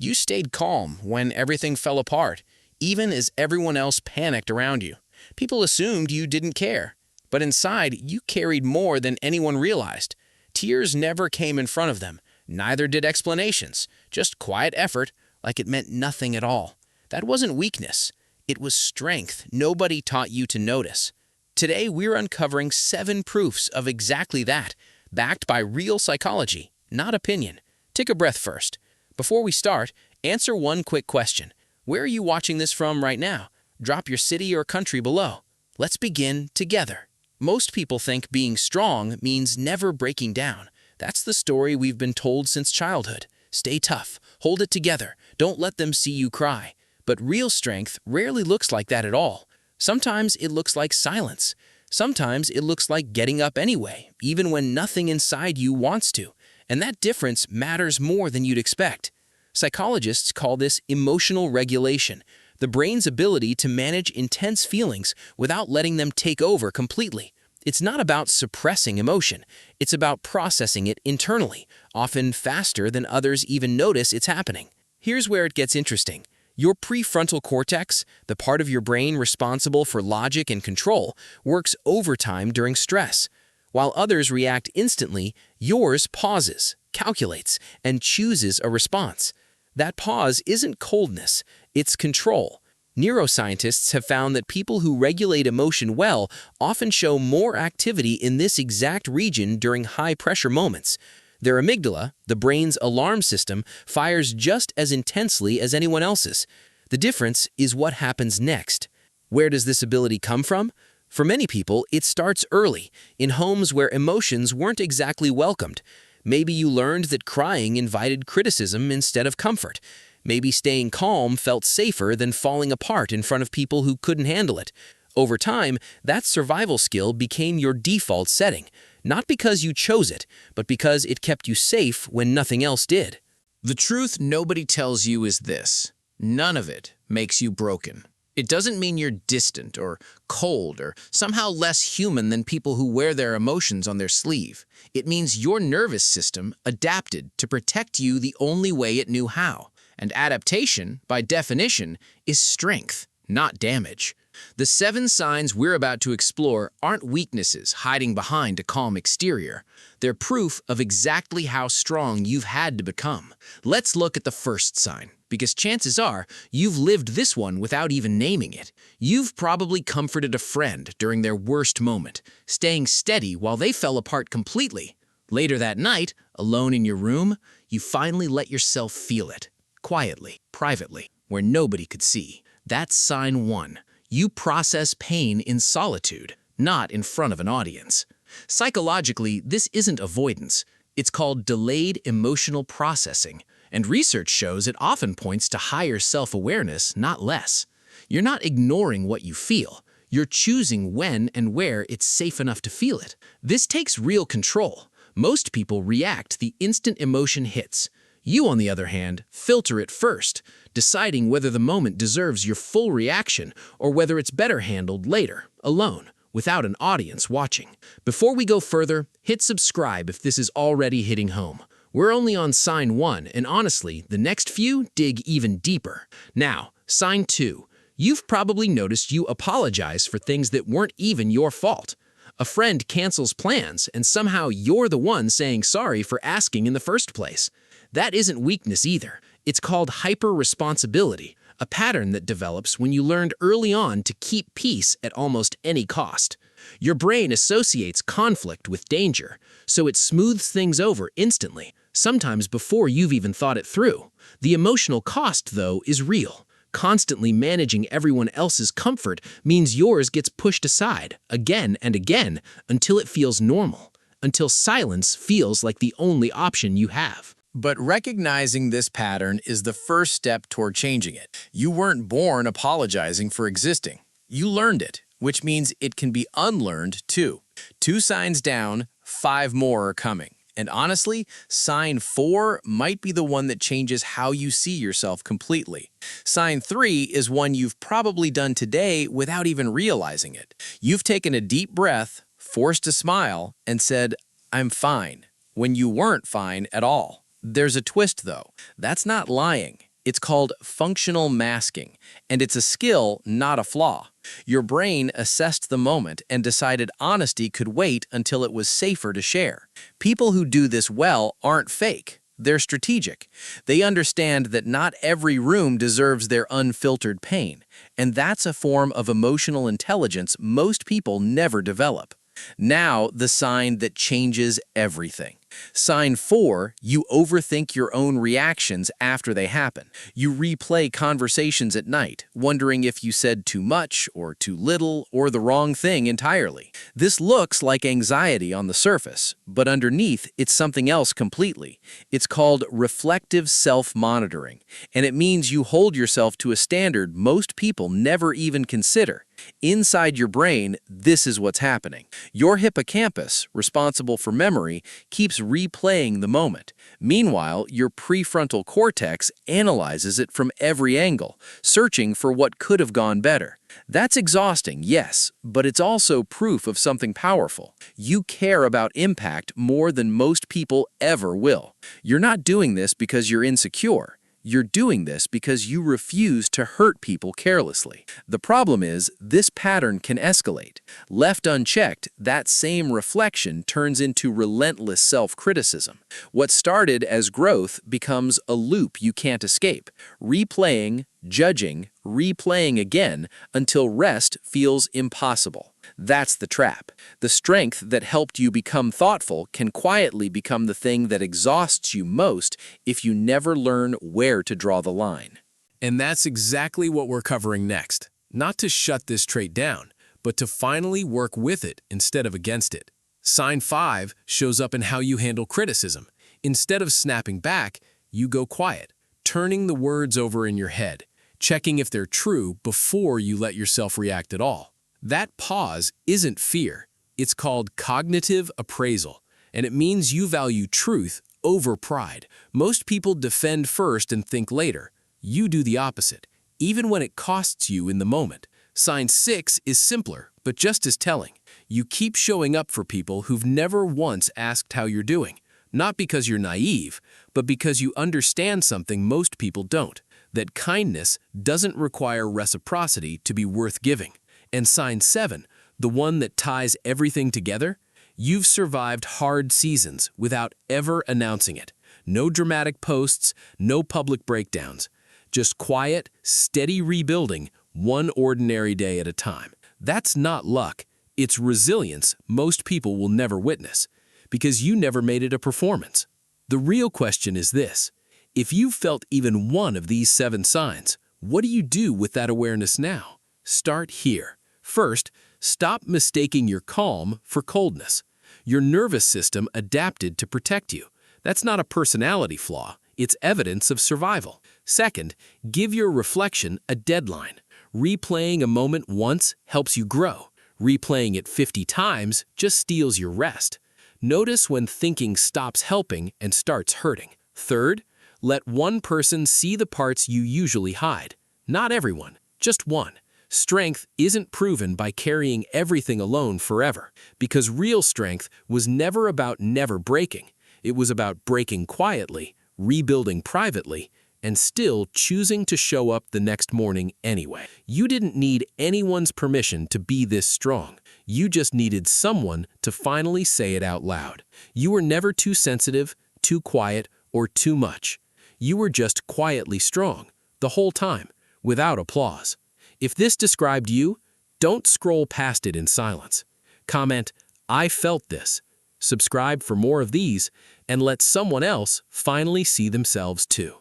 You stayed calm when everything fell apart, even as everyone else panicked around you. People assumed you didn't care, but inside you carried more than anyone realized. Tears never came in front of them, neither did explanations, just quiet effort like it meant nothing at all. That wasn't weakness, it was strength nobody taught you to notice. Today we're uncovering 7 proofs of exactly that, backed by real psychology, not opinion. Take a breath first. Before we start, answer one quick question. Where are you watching this from right now? Drop your city or country below. Let's begin together. Most people think being strong means never breaking down. That's the story we've been told since childhood. Stay tough, hold it together, don't let them see you cry. But real strength rarely looks like that at all. Sometimes it looks like silence. Sometimes it looks like getting up anyway, even when nothing inside you wants to. And that difference matters more than you'd expect. Psychologists call this emotional regulation, the brain's ability to manage intense feelings without letting them take over completely. It's not about suppressing emotion, it's about processing it internally, often faster than others even notice it's happening. Here's where it gets interesting. Your prefrontal cortex, the part of your brain responsible for logic and control, works overtime during stress. While others react instantly, yours pauses, calculates, and chooses a response. That pause isn't coldness, it's control. Neuroscientists have found that people who regulate emotion well often show more activity in this exact region during high-pressure moments. Their amygdala, the brain's alarm system, fires just as intensely as anyone else's. The difference is what happens next. Where does this ability come from? For many people, it starts early, in homes where emotions weren't exactly welcomed. Maybe you learned that crying invited criticism instead of comfort. Maybe staying calm felt safer than falling apart in front of people who couldn't handle it. Over time, that survival skill became your default setting, not because you chose it, but because it kept you safe when nothing else did. The truth nobody tells you is this: none of it makes you broken. It doesn't mean you're distant or cold or somehow less human than people who wear their emotions on their sleeve. It means your nervous system adapted to protect you the only way it knew how. And adaptation, by definition, is strength, not damage. The 7 signs we're about to explore aren't weaknesses hiding behind a calm exterior. They're proof of exactly how strong you've had to become. Let's look at the first sign, because chances are you've lived this one without even naming it. You've probably comforted a friend during their worst moment, staying steady while they fell apart completely. Later that night, alone in your room, you finally let yourself feel it, quietly, privately, where nobody could see. That's sign 1. You process pain in solitude, not in front of an audience. Psychologically, this isn't avoidance. It's called delayed emotional processing, and research shows it often points to higher self-awareness, not less. You're not ignoring what you feel. You're choosing when and where it's safe enough to feel it. This takes real control. Most people react the instant emotion hits. You, on the other hand, filter it first, deciding whether the moment deserves your full reaction or whether it's better handled later, alone, without an audience watching. Before we go further, hit subscribe if this is already hitting home. We're only on sign 1, and honestly, the next few dig even deeper. Now, sign 2. You've probably noticed you apologize for things that weren't even your fault. A friend cancels plans, and somehow you're the one saying sorry for asking in the first place. That isn't weakness either. It's called hyper-responsibility, a pattern that develops when you learned early on to keep peace at almost any cost. Your brain associates conflict with danger, so it smooths things over instantly, sometimes before you've even thought it through. The emotional cost, though, is real. Constantly managing everyone else's comfort means yours gets pushed aside again and again until it feels normal, until silence feels like the only option you have. But recognizing this pattern is the first step toward changing it. You weren't born apologizing for existing. You learned it, which means it can be unlearned too. 2 signs down, 5 more are coming. And honestly, sign 4 might be the one that changes how you see yourself completely. Sign 3 is one you've probably done today without even realizing it. You've taken a deep breath, forced a smile, and said, "I'm fine," when you weren't fine at all. There's a twist, though. That's not lying. It's called functional masking, and it's a skill, not a flaw. Your brain assessed the moment and decided honesty could wait until it was safer to share. People who do this well aren't fake. They're strategic. They understand that not every room deserves their unfiltered pain, and that's a form of emotional intelligence most people never develop. Now, the sign that changes everything. Sign 4, you overthink your own reactions after they happen. You replay conversations at night, wondering if you said too much or too little or the wrong thing entirely. This looks like anxiety on the surface, but underneath it's something else completely. It's called reflective self-monitoring, and it means you hold yourself to a standard most people never even consider. Inside your brain, this is what's happening. Your hippocampus, responsible for memory, keeps replaying the moment. Meanwhile, your prefrontal cortex analyzes it from every angle, searching for what could have gone better. That's exhausting, yes, but it's also proof of something powerful. You care about impact more than most people ever will. You're not doing this because you're insecure. You're doing this because you refuse to hurt people carelessly. The problem is, this pattern can escalate. Left unchecked, that same reflection turns into relentless self-criticism. What started as growth becomes a loop you can't escape, replaying, judging, replaying again until rest feels impossible. That's the trap. The strength that helped you become thoughtful can quietly become the thing that exhausts you most if you never learn where to draw the line. And that's exactly what we're covering next. Not to shut this trait down, but to finally work with it instead of against it. Sign 5 shows up in how you handle criticism. Instead of snapping back, you go quiet, turning the words over in your head, checking if they're true before you let yourself react at all. That pause isn't fear. It's called cognitive appraisal, and it means you value truth over pride. Most people defend first and think later. You do the opposite, even when it costs you in the moment. Sign 6 is simpler, but just as telling. You keep showing up for people who've never once asked how you're doing, not because you're naive, but because you understand something most people don't, that kindness doesn't require reciprocity to be worth giving. And sign 7, the one that ties everything together, you've survived hard seasons without ever announcing it. No dramatic posts, no public breakdowns. Just quiet, steady rebuilding, one ordinary day at a time. That's not luck. It's resilience most people will never witness, because you never made it a performance. The real question is this: if you've felt even one of these 7 signs, what do you do with that awareness now? Start here. First, stop mistaking your calm for coldness. Your nervous system adapted to protect you. That's not a personality flaw. It's evidence of survival. Second, give your reflection a deadline. Replaying a moment once helps you grow. Replaying it 50 times just steals your rest. Notice when thinking stops helping and starts hurting. Third, let one person see the parts you usually hide. Not everyone, just one. Strength isn't proven by carrying everything alone forever, because real strength was never about never breaking. It was about breaking quietly, rebuilding privately, and still choosing to show up the next morning anyway. You didn't need anyone's permission to be this strong. You just needed someone to finally say it out loud. You were never too sensitive, too quiet, or too much. You were just quietly strong, the whole time, without applause. If this described you, don't scroll past it in silence. Comment, "I felt this." Subscribe for more of these, and let someone else finally see themselves too.